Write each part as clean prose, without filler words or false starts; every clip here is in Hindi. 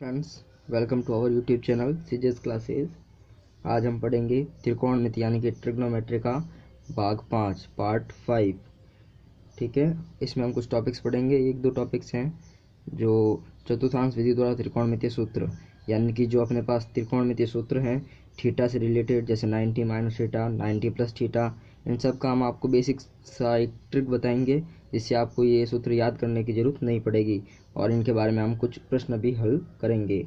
Friends, welcome to our YouTube channel CJ's classes. आज हम पढ़ेंगे त्रिकोणमिति यानी कि ट्रिग्नोमेट्री का भाग 5 पार्ट 5। ठीक है, इसमें हम कुछ टॉपिक्स पढ़ेंगे। एक दो टॉपिक्स हैं जो चतुर्थांश विधि द्वारा त्रिकोणमितीय सूत्र यानी कि जो अपने पास त्रिकोणमितीय सूत्र हैं थीटा से रिलेटेड, जैसे 90 माइनस थीटा, 90 प्लस थीटा, इन सब का हम आपको बेसिक सा एक ट्रिक बताएंगे जिससे आपको ये सूत्र याद करने की ज़रूरत नहीं पड़ेगी और इनके बारे में हम कुछ प्रश्न भी हल करेंगे।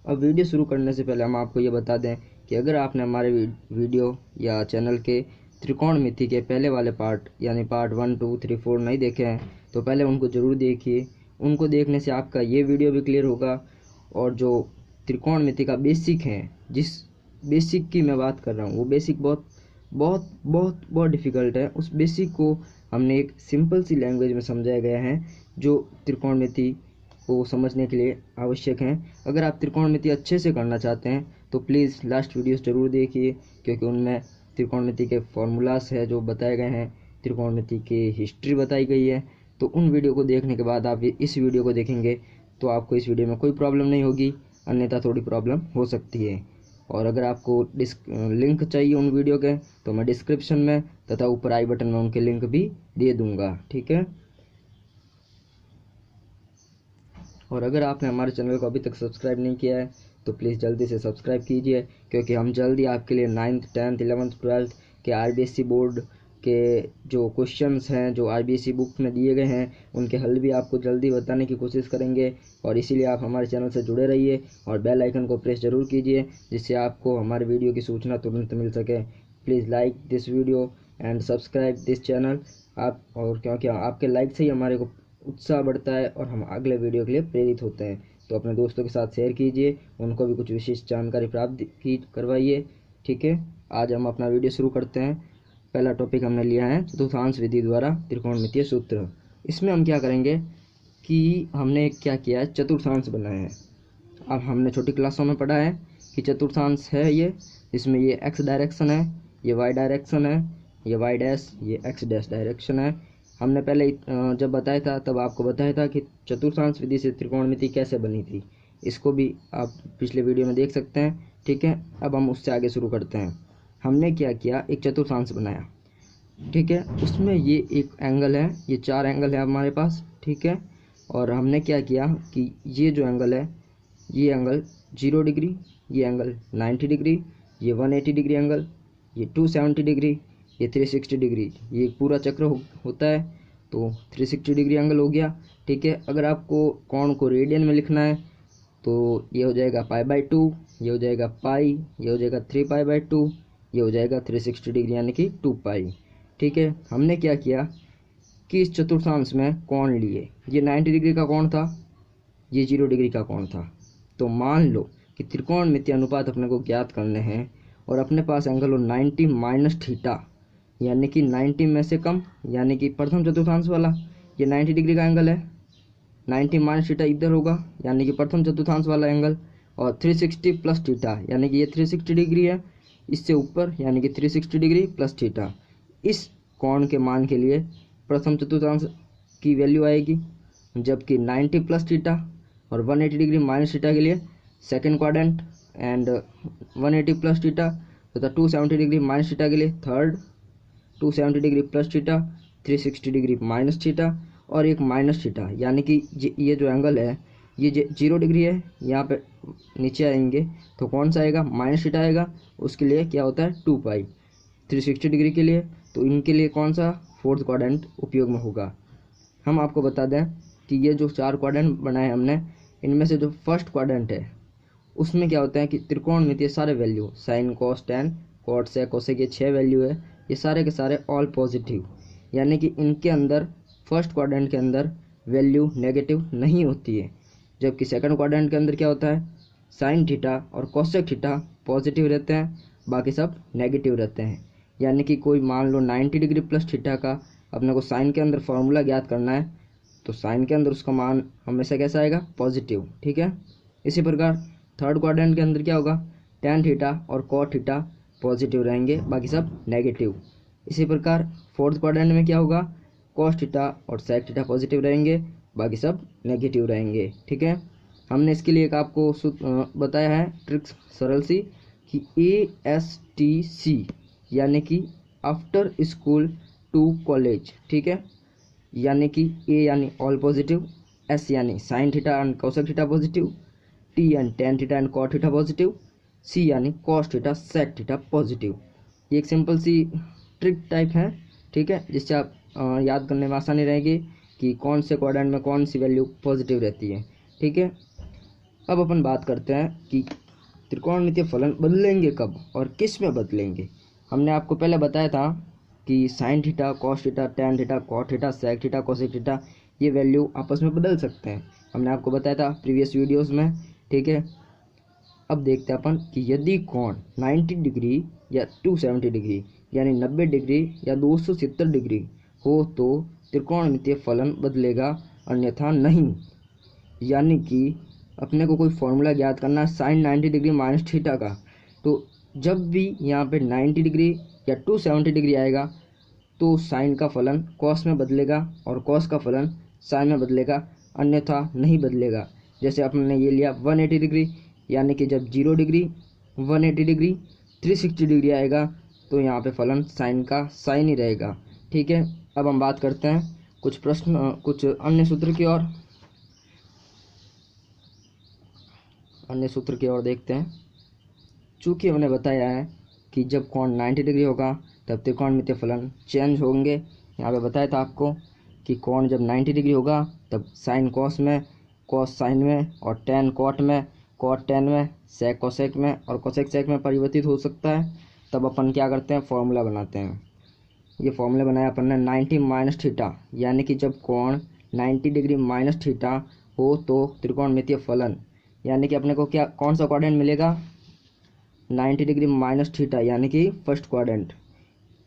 अब वीडियो शुरू करने से पहले हम आपको ये बता दें कि अगर आपने हमारे वीडियो या चैनल के त्रिकोणमिति के पहले वाले पार्ट यानी पार्ट 1, 2, 3, 4 नहीं देखे हैं तो पहले उनको ज़रूर देखिए। उनको देखने से आपका ये वीडियो भी क्लियर होगा और जो त्रिकोणमिति का बेसिक है, जिस बेसिक की मैं बात कर रहा हूँ वो बेसिक बहुत बहुत बहुत बहुत डिफ़िकल्ट है। उस बेसिक को हमने एक सिंपल सी लैंग्वेज में समझाया गया है जो त्रिकोणमिति को समझने के लिए आवश्यक हैं। अगर आप त्रिकोणमिति अच्छे से करना चाहते हैं तो प्लीज़ लास्ट वीडियोस ज़रूर देखिए, क्योंकि उनमें त्रिकोणमिति के फॉर्मूलास है जो बताए गए हैं, त्रिकोणमिति की हिस्ट्री बताई गई है। तो उन वीडियो को देखने के बाद आप इस वीडियो को देखेंगे तो आपको इस वीडियो में कोई प्रॉब्लम नहीं होगी, अन्यथा थोड़ी प्रॉब्लम हो सकती है। और अगर आपको लिंक चाहिए उन वीडियो के तो मैं डिस्क्रिप्शन में तथा ऊपर आई बटन में उनके लिंक भी दे दूंगा। ठीक है, और अगर आपने हमारे चैनल को अभी तक सब्सक्राइब नहीं किया है तो प्लीज़ जल्दी से सब्सक्राइब कीजिए, क्योंकि हम जल्दी आपके लिए 9th, 10th, 11th, 12th के आईबीएसई बोर्ड के जो क्वेश्चंस हैं जो आईबीएसई बुक में दिए गए हैं उनके हल भी आपको जल्दी बताने की कोशिश करेंगे। और इसीलिए आप हमारे चैनल से जुड़े रहिए और बेल आइकन को प्रेस ज़रूर कीजिए जिससे आपको हमारे वीडियो की सूचना तुरंत मिल सके। Please like this video and subscribe this channel. आप और क्योंकि आपके लाइक से ही हमारे को उत्साह बढ़ता है और हम अगले वीडियो के लिए प्रेरित होते हैं। तो अपने दोस्तों के साथ शेयर कीजिए, उनको भी कुछ विशेष जानकारी प्राप्त करवाइए। ठीक है, आज हम अपना वीडियो शुरू करते हैं। पहला टॉपिक हमने लिया है चतुर्थांश विधि द्वारा त्रिकोणमितीय सूत्र। इसमें हम क्या करेंगे कि हमने क्या किया है, चतुर्थांश बनाया है। अब हमने छोटी क्लासों में पढ़ा है कि चतुर्थांश है ये, इसमें ये एक्स डायरेक्शन है, ये वाई डायरेक्शन है, ये वाई डैश, ये एक्स डैश डायरेक्शन है। हमने पहले जब बताया था तब आपको बताया था कि चतुर्थांश विधि से त्रिकोणमिति कैसे बनी थी, इसको भी आप पिछले वीडियो में देख सकते हैं। ठीक है, अब हम उससे आगे शुरू करते हैं। हमने क्या किया, एक चतुर्थांश बनाया। ठीक है, उसमें ये एक एंगल है, ये 4 एंगल है हमारे पास। ठीक है, और हमने क्या किया कि ये जो एंगल है, ये एंगल 0 डिग्री, ये एंगल 90 डिग्री, ये 180 डिग्री एंगल, ये 270 डिग्री, ये 360 डिग्री, ये पूरा चक्र होता है तो 360 डिग्री एंगल हो गया। ठीक है, अगर आपको कोण को रेडियन में लिखना है तो ये हो जाएगा π/2, ये हो जाएगा पाई, ये हो जाएगा 3π/2, ये हो जाएगा 360 डिग्री यानी कि 2π। ठीक है, हमने क्या किया कि इस चतुर्थांश में कोण लिए, ये 90 डिग्री का कोण था, ये 0 डिग्री का कोण था। तो मान लो कि त्रिकोणमितीय अनुपात अपने को ज्ञात करने हैं और अपने पास एंगल हो 90 माइनस थीटा यानी कि 90 में से कम, यानी कि प्रथम चतुर्थांश वाला ये 90 डिग्री का एंगल है, 90 माइनस थीटा इधर होगा यानी कि प्रथम चतुर्थांश वाला एंगल, और 360 प्लस थीटा यानी कि ये 360 डिग्री है, इससे ऊपर यानी कि 360 डिग्री प्लस थीटा। इस कोण के मान के लिए प्रथम चतुर्थांश की वैल्यू आएगी, जबकि 90 प्लस थीटा और 180 डिग्री माइनस थीटा के लिए second quadrant, and 180 plus theta तथा 270 डिग्री माइनस थीटा के लिए third, 270 degree plus theta, 360 degree minus theta और एक माइनस थीटा, यानी कि ये जो एंगल है ये 0 डिग्री है। यहाँ पे नीचे आएंगे तो कौन सा आएगा, माइनस थीटा आएगा, उसके लिए क्या होता है 2π। 360 डिग्री के लिए तो इनके लिए कौन सा फोर्थ क्वाड्रेंट उपयोग में होगा। हम आपको बता दें कि ये जो 4 क्वाड्रेंट बनाए हमने, इनमें से जो फर्स्ट क्वाड्रेंट है उसमें क्या होता है कि त्रिकोणमितीय सारे value sine cos tan cot sec cosec, ये 6 वैल्यू है, ये सारे के सारे ऑल पॉजिटिव, यानी कि इनके अंदर फर्स्ट क्वाड्रेंट के अंदर वैल्यू नेगेटिव नहीं होती है। जबकि सेकंड क्वाड्रेंट के अंदर क्या होता है, साइन थीटा और कोसेक थीटा पॉजिटिव रहते हैं, बाकी सब नेगेटिव रहते हैं। यानी कि कोई मान लो 90 डिग्री प्लस थीटा का अपने को साइन के अंदर फॉर्मूला ज्ञात करना है तो साइन के अंदर उसका मान हमेशा कैसा आएगा, पॉजिटिव। ठीक है, इसी प्रकार थर्ड क्वाड्रेंट के अंदर क्या होगा, टेन थीटा और कॉट थीटा पॉजिटिव रहेंगे, बाकी सब नेगेटिव। इसी प्रकार फोर्थ क्वाड्रेंट में क्या होगा, कॉस थीटा और सेक थीटा पॉजिटिव रहेंगे, बाकी सब नेगेटिव रहेंगे। ठीक है, हमने इसके लिए एक आपको बताया है ट्रिक्स सरल सी कि ASTC यानी कि आफ्टर स्कूल टू कॉलेज, ठीक है। यानी कि A यानी ऑल पॉजिटिव, S यानी sine theta and cosec theta positive, T यानी tan theta and cot theta positive, C यानी cos theta sec theta positive. ये एक सिंपल सी ट्रिक टाइप है, ठीक है, जिससे आप याद करने में आसानी रहेगी कि कौन से क्वाड्रेंट में कौन सी वैल्यू पॉजिटिव रहती है, ठीक है। अब अपन बात करते हैं कि त्रिकोणमितीय फलन बदलेंगे कब और किस में बदलेंगे। हमने आपको पहले बताया था कि sine theta, cos theta, tan theta, cot theta, sec theta, cosec theta ये वैल्यू आपस में बदल सकते हैं। हमने आपको बताया था प्रीवियस वीडियोस में, ठीक है। अब देखते हैं अपन कि यदि कोण 90 डिग्री या 270 डिग्री यानी 90 डिग्री या 270 डिग्री हो तो त्रिकोणमितीय फलन बदलेगा, अन्यथा नहीं। यानी कि अपने को कोई फॉर्मूला ज्ञात करना है साइन 90 डिग्री माइनस थीटा का, तो जब भी यहाँ पे 90 डिग्री या 270 डिग्री आएगा तो साइन का फलन कॉस में बदलेगा और कॉस का फलन साइन में बदलेगा, अन्यथा नहीं बदलेगा। जैसे अपने ये लिया 180 डिग्री, यानी कि जब 0 डिग्री, 180 डिग्री, 360 डिग्री आएगा तो यहाँ पे फलन साइन का साइन ही रहेगा, ठीक है। अब हम बात करते हैं कुछ अन्य सूत्र की ओर देखते हैं। चूँकि हमने बताया है कि जब कोण 90 डिग्री होगा तब त्रिकोणमितीय फलन चेंज होंगे। यहाँ पे बताया था आपको कि कोण जब 90 डिग्री होगा तब साइन कॉस में, कॉस साइन में और टेन कॉट में, कॉट टेन में, सेक कोसेक में और कोसेक सेक में परिवर्तित हो सकता है। तब अपन क्या करते हैं, फॉर्मूला बनाते हैं। ये फॉर्मूला बनाया अपन ने 90 माइनस थीटा, यानी कि जब कोण 90 डिग्री माइनस थीटा हो तो त्रिकोणमितीय फलन, यानी कि अपने को क्या कौन सा क्वाड्रेंट मिलेगा, 90 डिग्री माइनस थीटा यानी कि फर्स्ट क्वाड्रेंट,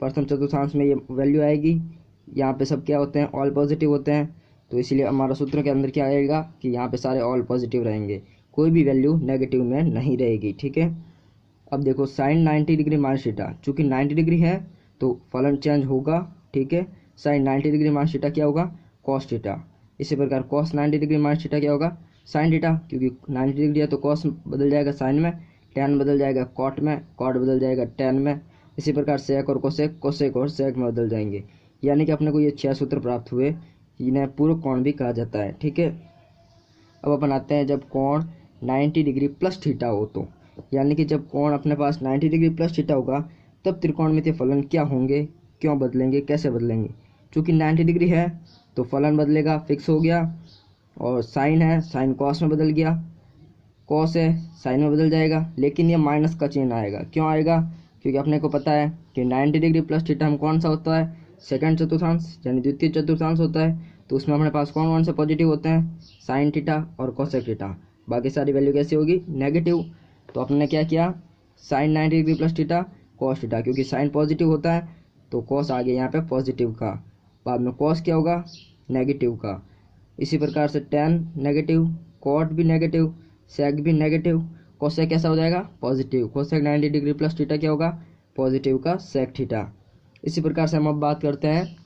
प्रथम चतुर्थांश में ये वैल्यू आएगी। यहाँ पे सब क्या होते हैं, ऑल पॉजिटिव होते हैं, तो इसलिए हमारा सूत्र के अंदर क्या आएगा कि यहाँ पे सारे ऑल पॉजिटिव रहेंगे, कोई भी वैल्यू नेगेटिव में नहीं रहेगी, ठीक है। अब देखो साइन 90 डिग्री माइनस थीटा, चूँकि 90 डिग्री है तो फलन चेंज होगा, ठीक है। साइन 90 डिग्री माइनस थीटा क्या होगा, कॉस थीटा। इसी प्रकार कॉस 90 डिग्री माइनस थीटा क्या होगा, साइन थीटा, क्योंकि 90 डिग्री है तो कॉस बदल जाएगा साइन में, टेन बदल जाएगा कॉट में, कॉट बदल जाएगा टेन में। इसी प्रकार सेक और कोसेक, कोसेक और सेक में बदल जाएंगे। यानी कि अपने को ये 6 सूत्र प्राप्त हुए, इन्हें पूर्व कोण भी कहा जाता है, ठीक है। अब अपन आते हैं जब कोण 90 डिग्री प्लस थीटा हो तो, यानी कि जब कोण अपने पास 90 डिग्री प्लस थीटा होगा तब त्रिकोणमितीय फलन क्या होंगे, क्यों बदलेंगे, कैसे बदलेंगे। चूँकि 90 डिग्री है तो फलन बदलेगा, फिक्स हो गया। और साइन है, साइन कॉस में बदल गया, कॉस है साइन में बदल जाएगा, लेकिन ये माइनस का चिन्ह आएगा। क्यों आएगा, क्योंकि अपने को पता है कि 90 डिग्री प्लस थीटा हम कौन सा होता है, सेकंड चतुर्थांश यानी द्वितीय चतुर्थांश होता है, तो उसमें अपने पास कौन कौन से पॉजिटिव होते हैं, साइन थीटा और कोसेक थीटा। बाकी सारी वैल्यू कैसी होगी, नेगेटिव। तो अपने क्या किया, sine 90 degree plus theta cos theta, क्योंकि साइन पॉजिटिव होता है तो कॉस आ गया यहाँ पे पॉजिटिव का, बाद में कॉस क्या होगा, नेगेटिव का। इसी प्रकार से टेन नेगेटिव, कॉट भी नेगेटिव, सेक भी नेगेटिव, कोसेक कैसा हो जाएगा, positive. Cosec 90 degree plus theta क्या होगा, पॉजिटिव का सेक थीटा। इसी प्रकार से हम अब बात करते हैं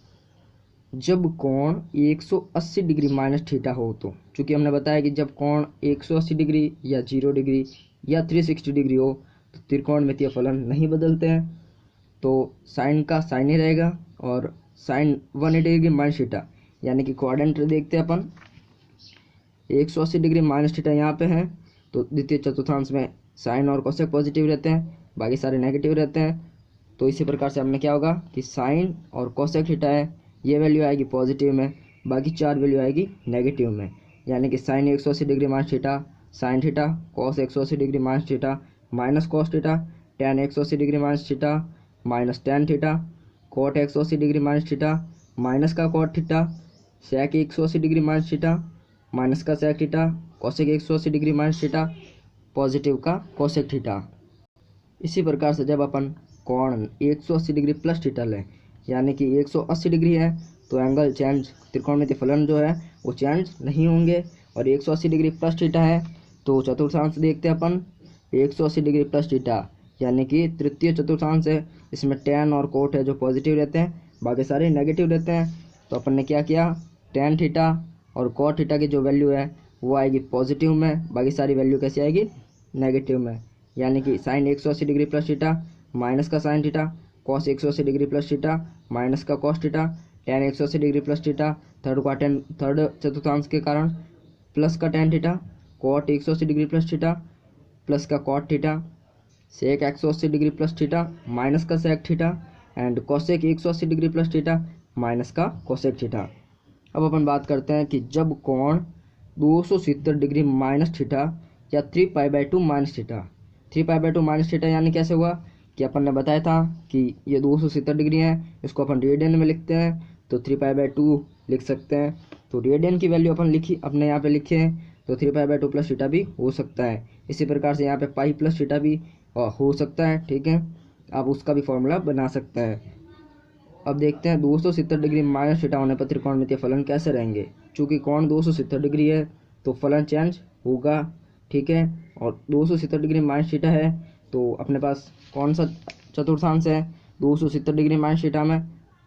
जब कोण 180 डिग्री माइनस थीटा हो तो, चूँकि हमने बताया कि जब कोण 180 डिग्री या 0 डिग्री या 360 डिग्री हो तो त्रिकोणमितीय फलन नहीं बदलते हैं, तो साइन का साइन ही रहेगा। और साइन 180 डिग्री माइनस थीटा यानी कि क्वाड्रेंट देखते हैं अपन, 180 डिग्री माइनस थीटा यहाँ पे है तो द्वितीय चतुर्थांश में साइन और कोसेक पॉजिटिव रहते हैं, बाकी सारे नेगेटिव रहते हैं। तो इसी प्रकार से हमें क्या होगा कि साइन और कोसेक थीटा है, ये वैल्यू आएगी पॉजिटिव में, बाकी 4 वैल्यू आएगी नेगेटिव में। यानी कि sine 180 degree minus theta sine theta, cos 180 degree minus theta minus cos theta, tan 180 degree minus theta minus tan theta, cot 180 degree minus theta minus का cot theta, sec 180 degree minus theta minus का sec theta, cosec 180 degree minus theta, positive का कोसेक थीटा। इसी प्रकार से जब अपन कोण 180 डिग्री प्लस थीटा लें, यानी कि 180 डिग्री है तो एंगल चेंज, त्रिकोणमितीय फलन जो है वो चेंज नहीं होंगे। और 180 डिग्री प्लस थीटा है तो चतुर्थांश देखते हैं अपन, 180 डिग्री प्लस थीटा यानी कि तृतीय चतुर्थांश है, इसमें टेन और कोट है जो पॉजिटिव रहते हैं, बाकी सारे नेगेटिव रहते हैं। तो अपन ने क्या किया, टेन थीटा और कॉट थीटा की जो वैल्यू है वो आएगी पॉजिटिव में, बाकी सारी वैल्यू कैसी आएगी, नेगेटिव में। यानी कि sine 180 degree plus theta minus का sine theta, cos 180 degree plus theta minus का cos theta, tan 180 degree plus theta third चतुर्थांश के कारण प्लस का tan theta, cot 180 degree plus theta plus का cot theta, sec 180 degree plus theta minus का sec theta and cosec 180 degree plus theta minus का कोसेक थीटा। अब अपन बात करते हैं कि जब कोण 270 डिग्री माइनस थीटा या 3π/2 माइनस थीटा, 3π/2 माइनस थीटा यानी कैसे हुआ कि अपन ने बताया था कि ये 270 डिग्री है, इसको अपन रेडियन में लिखते हैं तो 3π/2 लिख सकते हैं। तो रेडियन की वैल्यू अपन लिखी अपने यहाँ पे लिखे हैं, तो 3π/2 प्लस थीटा भी हो सकता है। इसी प्रकार से यहाँ पे पाई प्लस थीटा भी हो सकता है, ठीक है, आप उसका भी फॉर्मूला बना सकते हैं। अब देखते हैं 270 डिग्री माइनस थीटा होने पर त्रिकोणमितीय फलन कैसे रहेंगे। चूँकि कोण 270 डिग्री है तो फलन चेंज होगा, ठीक है, और 270 डिग्री माइनस थीटा है तो अपने पास कौन सा चतुर्थांश है, 270 डिग्री माइनस थीटा में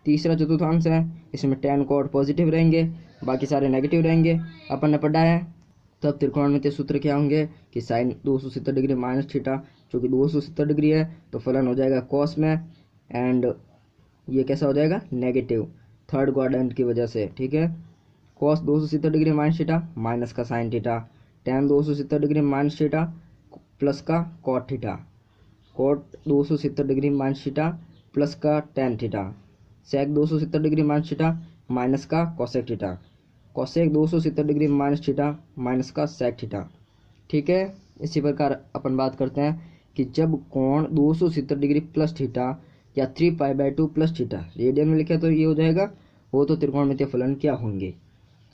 तीसरा चतुर्थांश है, इसमें टेन कोण पॉजिटिव रहेंगे, बाकी सारे नेगेटिव रहेंगे। अपन ने पढ़ा है तब त्रिकोणमितीय सूत्र क्या होंगे कि साइन 270 डिग्री माइनस थीटा, चूँकि 270 डिग्री है तो फलन हो जाएगा कॉस में, एंड ये कैसा हो जाएगा, नेगेटिव थर्ड क्वाड्रेंट की वजह से, ठीक है। Cos 270 degree minus theta minus का sine theta, tan 270 degree minus theta plus का cot theta, cot 270 degree minus theta plus का tan theta, sec 270 degree minus theta minus का cosec theta, cosec 270 degree minus theta minus का सेक थीटा, ठीक है। इसी प्रकार अपन बात करते हैं कि जब कोण 270 डिग्री प्लस थीटा या 3π/2 प्लस थीटा, रेडियन में लिखे तो ये हो जाएगा, वो तो त्रिकोणमितीय फलन क्या होंगे।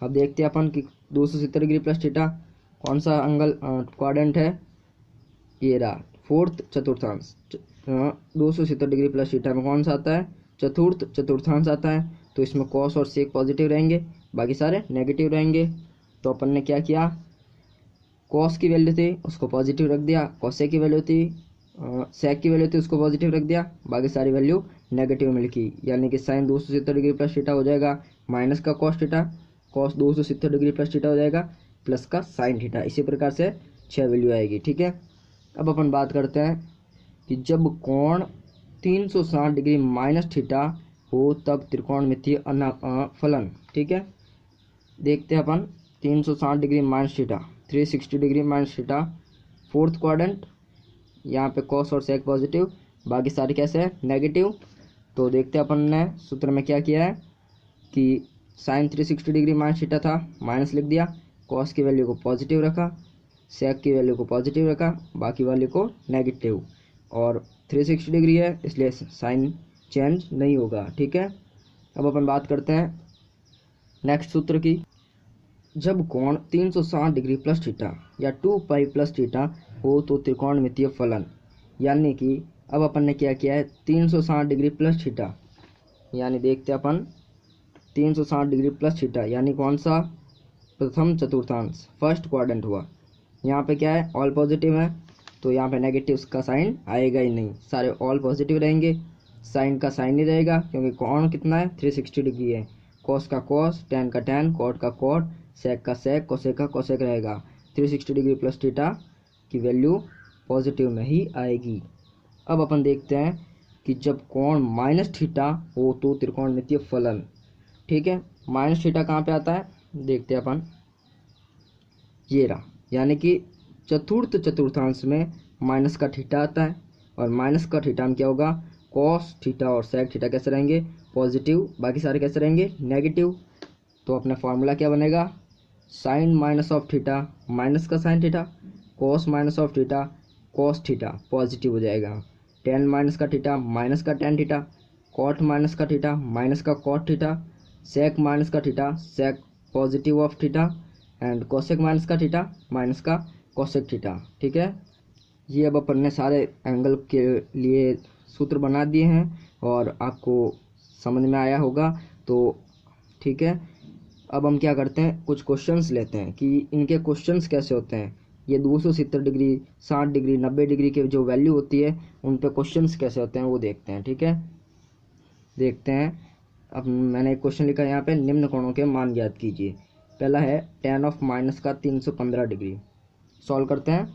अब देखते हैं अपन कि 270 डिग्री प्लस थीटा कौन सा एंगल क्वाड्रेंट है, ये रहा फोर्थ चतुर्थांश। 270 डिग्री प्लस थीटा में कौन सा आता है, चतुर्थ चतुर्थांश आता है, तो इसमें कॉस और सेक पॉजिटिव रहेंगे, बाकी सारे नेगेटिव रहेंगे। तो अपन ने क्या किया, कॉस की वैल्यू थी उसको पॉजिटिव रख दिया, कॉसेक की वैल्यू थी सेक की वैल्यू थी उसको पॉजिटिव रख दिया, बाकी सारी वैल्यू नेगेटिव में लिखी। यानी कि साइन 270 डिग्री प्लस थीटा हो जाएगा माइनस का cos theta, cos 270 degree plus theta हो जाएगा प्लस का साइन थीटा। इसी प्रकार से 6 वैल्यू आएगी, ठीक है। अब अपन बात करते हैं कि जब कोण 360 डिग्री माइनस थीटा हो तब त्रिकोणमितीय फलन, ठीक है। देखते हैं अपन 360 degree minus theta, 360 degree minus theta fourth quadrant, यहाँ पे कॉस और सेक पॉजिटिव, बाकी सारी कैसे है, नेगेटिव। तो देखते हैं अपन ने सूत्र में क्या किया है कि साइन 360 डिग्री माइनस थीटा था, माइनस लिख दिया, कॉस की वैल्यू को पॉजिटिव रखा, सेक की वैल्यू को पॉजिटिव रखा, बाकी वैल्यू को नेगेटिव, और 360 डिग्री है इसलिए साइन चेंज नहीं होगा, ठीक है। अब अपन बात करते हैं नेक्स्ट सूत्र की। जब कोण 360 डिग्री प्लस थीटा या 2π प्लस थीटा हो तो त्रिकोणमितीय फलन, यानी कि अब अपन ने क्या किया है 360 डिग्री प्लस थीटा, यानी देखते हैं अपन 360 डिग्री प्लस थीटा यानी कौन सा, प्रथम चतुर्थांश फर्स्ट क्वाड्रेंट हुआ। यहाँ पे क्या है, ऑल पॉजिटिव है तो यहाँ पे नेगेटिव का साइन आएगा ही नहीं, सारे ऑल पॉजिटिव रहेंगे, साइन का साइन ही रहेगा क्योंकि कोण कितना है 360 डिग्री है, कॉस का कॉस, टेन का टेन, कॉट का कॉट, सेक का सेक, कोसेक का कोसेक रहेगा। 360 डिग्री प्लस थीटा की वैल्यू पॉजिटिव में ही आएगी। अब अपन देखते हैं कि जब कोण माइनस थीटा हो तो त्रिकोणमितीय फलन, ठीक है। माइनस थीटा कहाँ पे आता है, देखते हैं अपन, ये रहा, यानी कि चतुर्थ चतुर्थांश में माइनस का थीटा आता है, और माइनस का थीटा में क्या होगा, कॉस थीटा और सेक थीटा कैसे रहेंगे, पॉजिटिव, बाकी सारे कैसे रहेंगे, नेगेटिव। तो अपना फॉर्मूला क्या बनेगा, sine minus of theta minus का sine theta, cos minus of theta cos theta positive हो जाएगा, टेन माइनस का थीटा माइनस का टेन थीटा, कॉट माइनस का थीटा माइनस का कॉट थीटा, सेक माइनस का theta sec positive of theta, and cosec minus का थीटा माइनस का कोसेक थीटा, ठीक है। ये अब अपन ने सारे एंगल के लिए सूत्र बना दिए हैं और आपको समझ में आया होगा, तो ठीक है। अब हम क्या करते हैं, कुछ क्वेश्चंस लेते हैं कि इनके क्वेश्चंस कैसे होते हैं, ये 270 डिग्री 60 डिग्री 90 डिग्री के जो वैल्यू होती है उन पे क्वेश्चंस कैसे होते हैं वो देखते हैं, ठीक है। देखते हैं, अब मैंने एक क्वेश्चन लिखा है यहाँ पे, निम्न कोणों के मान ज्ञात कीजिए। पहला है tan ऑफ माइनस का 315 डिग्री। सॉल्व करते हैं।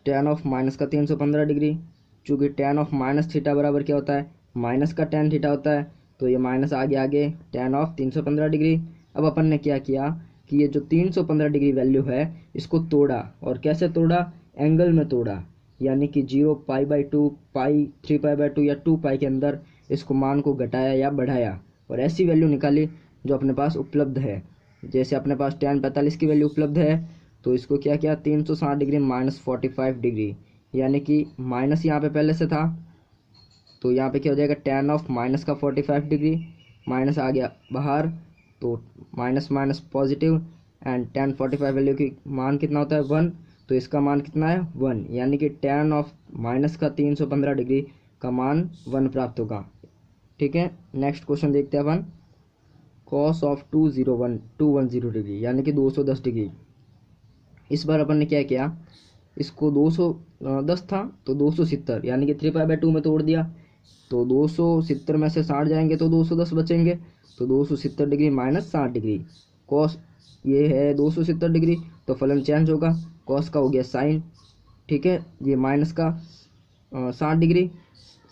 tan ऑफ माइनस का 315 डिग्री, चूँकि tan ऑफ माइनस थीटा बराबर क्या होता है, माइनस का tan थीटा होता है, तो ये माइनस आगे आगे tan ऑफ 315 डिग्री। अब अपन ने क्या किया कि ये जो 315 डिग्री वैल्यू है इसको तोड़ा, और कैसे तोड़ा, एंगल में तोड़ा, यानी कि 0 π/2 पाई 3π/2 या 2π के अंदर इसको मान को घटाया या बढ़ाया और ऐसी वैल्यू निकाली जो अपने पास उपलब्ध है। जैसे अपने पास tan 45 की वैल्यू उपलब्ध है, तो इसको क्या किया, 360 डिग्री माइनस 45 डिग्री, यानी कि माइनस यहाँ पे पहले से था, तो यहाँ पे क्या हो जाएगा, tan ऑफ माइनस का 45 डिग्री, माइनस आ गया बाहर, तो minus minus positive, and tan 45 value की मान कितना होता है 1, तो इसका मान कितना है 1, यानी कि tan ऑफ माइनस का 315 डिग्री का मान 1 प्राप्त होगा। ठीक है, नेक्स्ट क्वेश्चन देखते हैं अपन। cos ऑफ 210 डिग्री, यानी कि 210 डिग्री। इस बार अपन ने क्या किया, इसको 210 था तो 270, यानी कि 3π/2 में तोड़ दिया, तो 270 में से 60 जाएंगे तो 210 बचेंगे, तो 270 डिग्री माइनस 60 डिग्री। कॉस ये है 270 डिग्री, तो फलन चेंज होगा, कॉस का हो गया साइन। ठीक है, ये माइनस का 60 डिग्री,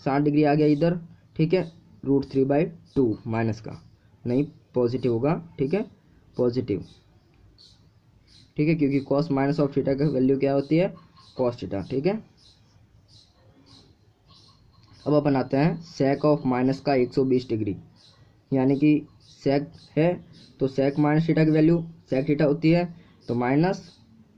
60 डिग्री आ गया इधर। ठीक है, √3/2 माइनस का नहीं, पॉजिटिव होगा। ठीक है, पॉजिटिव। ठीक है, क्योंकि कॉस माइनस ऑफ थीटा का वैल्यू क्या होती है, कॉस थीटा। ठीक है, अब अपन आते हैं सेक ऑफ माइनस का 120 डिग्री, यानी कि सेक है तो सेक माइनस थीटा की वैल्यू सेक थीटा होती है, तो माइनस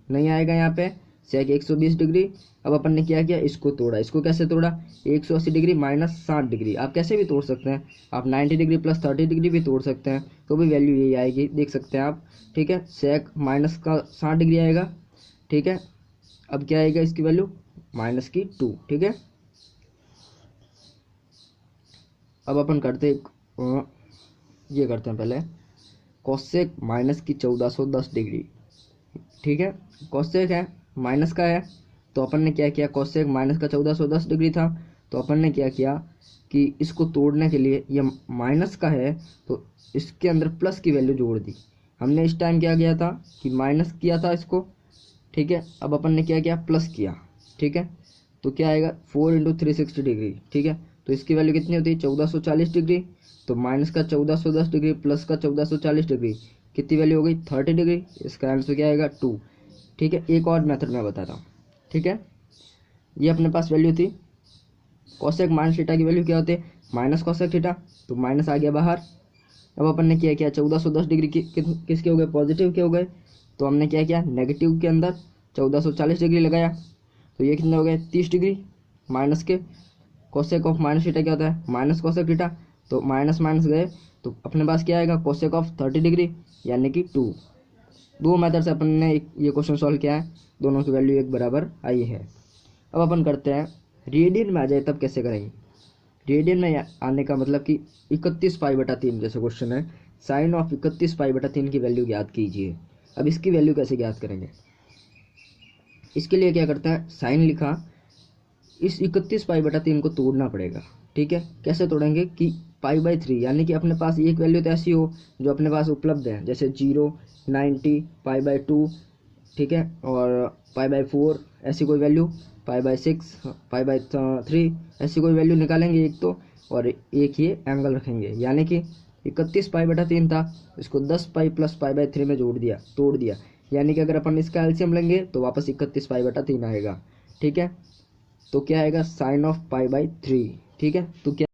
नहीं आएगा यहाँ पे, सेक 120 डिग्री। अब अपन ने क्या किया, इसको तोड़ा। इसको कैसे तोड़ा, 180 डिग्री माइनस 60 डिग्री, आप कैसे भी तोड़ सकते हैं, आप 90 डिग्री प्लस 30 डिग्री भी तोड़ सकते हैं, तो भी वैल्यू यही आएगी, देख सकते हैं आप। ठीक है, सेक माइनस का 60 डिग्री आएगा। ठीक है, अब क्या आएगा इसकी वैल्यू, माइनस की 2। ठीक है, अब अपन करते ये करते हैं पहले कोसेक माइनस की 1410 डिग्री। ठीक है, कोसेक है माइनस का है, तो अपन ने क्या किया, कोसेक माइनस का 1410 डिग्री था, तो अपन ने क्या किया कि इसको तोड़ने के लिए, ये माइनस का है तो इसके अंदर प्लस की वैल्यू जोड़ दी। हमने इस टाइम क्या किया था कि माइनस किया था इसको। ठीक है, अब अपन ने क्या किया, प्लस किया। ठीक है, तो क्या आएगा 4 × 360 डिग्री। ठीक है, तो इसकी वैल्यू कितनी होती है, 1440 डिग्री, तो माइनस का 1410 डिग्री प्लस का 1440 डिग्री, कितनी वैल्यू हो गई, 30 डिग्री। इसका आंसर क्या आएगा 2। ठीक है, एक और मेथड मैं बताता हूँ। ठीक है, ये अपने पास वैल्यू थी, कोसेक माइनस थीटा की वैल्यू क्या होती है, माइनस कोसेक थीटा, तो माइनस आ गया बाहर। अब अपन ने क्या किया, 1410 डिग्री किसके हो गए, पॉजिटिव के हो गए, तो हमने क्या किया, नेगेटिव के अंदर 1440 डिग्री लगाया, तो ये कितने हो गए, 30 डिग्री माइनस के। कोसेक ऑफ माइनस थीटा क्या होता है, माइनस कोसेक थीटा, तो माइनस माइनस गए तो अपने पास क्या आएगा, कोसेक ऑफ 30 डिग्री, यानी कि 2। दो मेथड से अपन ने ये क्वेश्चन सॉल्व किया है, दोनों की वैल्यू एक बराबर आई है। अब अपन करते हैं रेडियन में आ जाए तब कैसे करेंगे। रेडियन में आने का मतलब कि 31π/3 जैसे क्वेश्चन है, साइन ऑफ 31π/3 की वैल्यू ज्ञात कीजिए। अब इसकी वैल्यू कैसे ज्ञात करेंगे, इसके लिए क्या करता है, साइन लिखा, इस 31π/3 को तोड़ना पड़ेगा। ठीक है, कैसे तोड़ेंगे कि π/3, यानी कि अपने पास एक वैल्यू तो ऐसी हो जो अपने पास उपलब्ध है, जैसे 0, 90, π/2। ठीक है, और π/4 ऐसी कोई वैल्यू, π/6, π/3 ऐसी कोई वैल्यू निकालेंगे एक तो, और एक ये एंगल रखेंगे, यानी कि 31π/3 था, इसको 10π प्लस π/3 में जोड़ दिया, तोड़ दिया, यानी कि अगर अपन इसका एलसीएम लेंगे तो वापस 31π/3 आएगा। ठीक है, तो क्या आएगा, साइन ऑफ π/3। ठीक है, तो क्या